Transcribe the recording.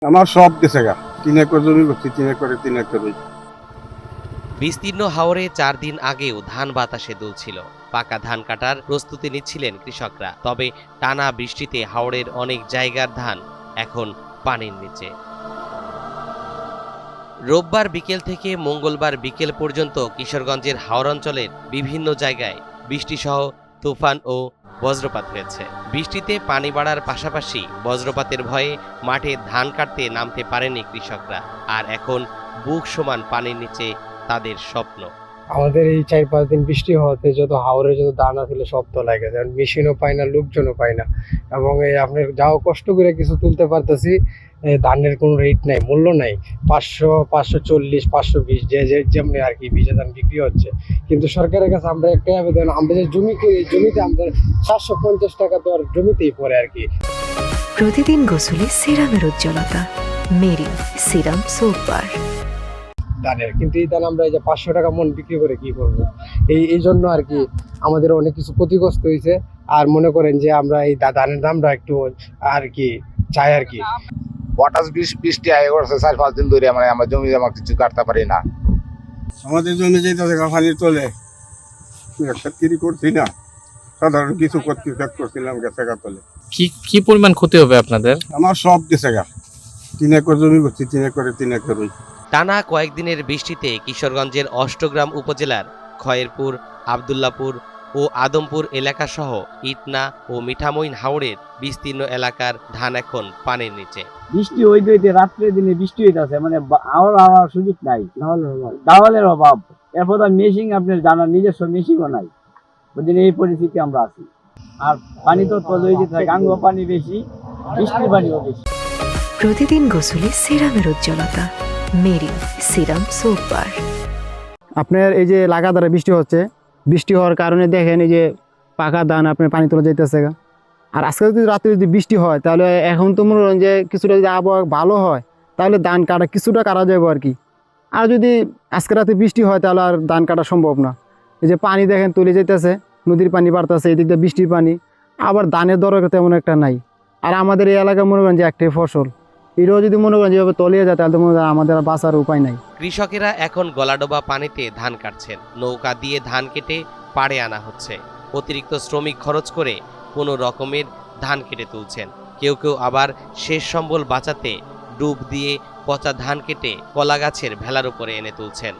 আমার সব গেছে গা 3 একর জমি করছি 3 একর বিস্তীর্ণ হাওরে 4 দিন আগেও ধান বাতাসে দুলছিল। পাকা ধান কাটার প্রস্তুতি নিচ্ছিলেন কৃষকরা। তবে টানা বৃষ্টিতে হাওরের অনেক জায়গার ধান এখন পানির নিচে। রোববার বিকেল থেকে মঙ্গলবার বিকেল পর্যন্ত কিশোরগঞ্জের হাওর অঞ্চলের বিভিন্ন জায়গায় বৃষ্টিসহ তুফান ও বজ্রপাত হয়েছে। বৃষ্টিতে পানি বাড়ার পাশাপাশি বজ্রপাতের ভয়ে মাঠে ধান কাটতে নামতে পারেনি কৃষকরা। আর এখন বুক সমান পানির নিচে তাদের স্বপ্ন। আমাদের এই 4-5 দিন বৃষ্টি হওয়াতে যত হাওরে যত দানা ছিল সব তোলা গেছে, মেশিনও পাই না, লোকজনও পাই না, এবং এই আপনার যাও কষ্ট করে কিছু তুলতে পারতেছি, ধানের কোনো রেট নাই, মূল্য নাই। 500, 540, 520 যেমনি আর কি ভিজা ধান বিক্রি হচ্ছে। কিন্তু সরকারের কাছে আমরা একটাই আবেদন, আমরা যে জমি করি জমিতে আমরা 750 টাকা তো আর জমিতেই পড়ে আর কি। প্রতিদিন গোসলে সিরামের উজ্জ্বলতা মেরি সিরাম সোপ বার। ধানের কিন্তু এই ধান আমরা এই যে 500 টাকা মন বিক্রি করে কি করবো? এই জন্য আর কি আমাদের অনেক কিছু ক্ষতিগ্রস্ত হয়েছে। আর মনে করেন যে আমরা এই ধানের দামটা একটু আর কি চাই আর কি। হঠাৎ বৃষ্টি আয় করছে 4-5 দিন ধরে, মানে আমরা জমি জমা কিছু কাটতে পারি না। আমাদের জমি যেতে পানির তোলে কিরি করছি না, সাধারণ কিছু করছিলাম গেছে গা তোলে। কি পরিমাণ ক্ষতি হবে আপনাদের? আমার সব গেছে গা 3 একর জমি করছি 3 একর টানা কয়েকদিনের বৃষ্টিতে কিশোরগঞ্জের অষ্টগ্রাম উপজেলার খয়েরপুর, আবদুল্লাপুর ও আদমপুর এলাকাসহ ইটনা ও মিঠামইন হাওরের বিস্তীর্ণ এলাকার ধান এখন পানির নিচে। বৃষ্টি হইতে রাত্রে দিনে বৃষ্টি হইতেছে, মানে আমার সুযোগ নাই, দাওয়ালের অভাব। এরপর মেশিন আপনার জানার নিজস্ব মেশিনও নাই, বুঝলেন, এই পরিস্থিতি আমরা আছি। আর পানি তো গাঙ্গ পানি বেশি, বৃষ্টির পানিও বেশি। প্রতিদিন গোসলে সিরামের উজ্জ্বলতা মেরি সিরাম সোপ বার। আপনার এই যে লাগাতার বৃষ্টি হচ্ছে, বৃষ্টি হওয়ার কারণে দেখেন এই যে পাকা ধান আপনার পানি তোলা যাইতেছে। আর আজকে যদি রাত্রে যদি বৃষ্টি হয় তাহলে এখন তো মনে করেন যে কিছুটা যদি আবহাওয়া ভালো হয় তাহলে ধান কাটা কিছুটা কাটা যাবে আর কি। আর যদি আজকে রাতে বৃষ্টি হয় তাহলে আর ধান কাটা সম্ভব না। এই যে পানি দেখেন তুলে যাইতেছে, নদীর পানি বাড়তেছে, এদিক দিয়ে বৃষ্টির পানি, আবার ধানের দরকার তেমন একটা নাই। আর আমাদের এই এলাকায় মনে করেন যে একটাই ফসল, এটাও যদি মনে করেন যেভাবে তলিয়ে যায় তাহলে তো মনে করেন আমাদের আর বাঁচার উপায় নাই। কৃষকেরা এখন গলাডোবা পানিতে ধান কাটছেন। নৌকা দিয়ে ধান কেটে পাড়ে আনা হচ্ছে। অতিরিক্ত শ্রমিক খরচ করে কোনো রকমের ধান কেটে তুলছেন। কেউ কেউ আবার শেষ সম্বল বাঁচাতে ডুব দিয়ে পচা ধান কেটে কলা গাছের ভেলার উপরে এনে তুলছেন।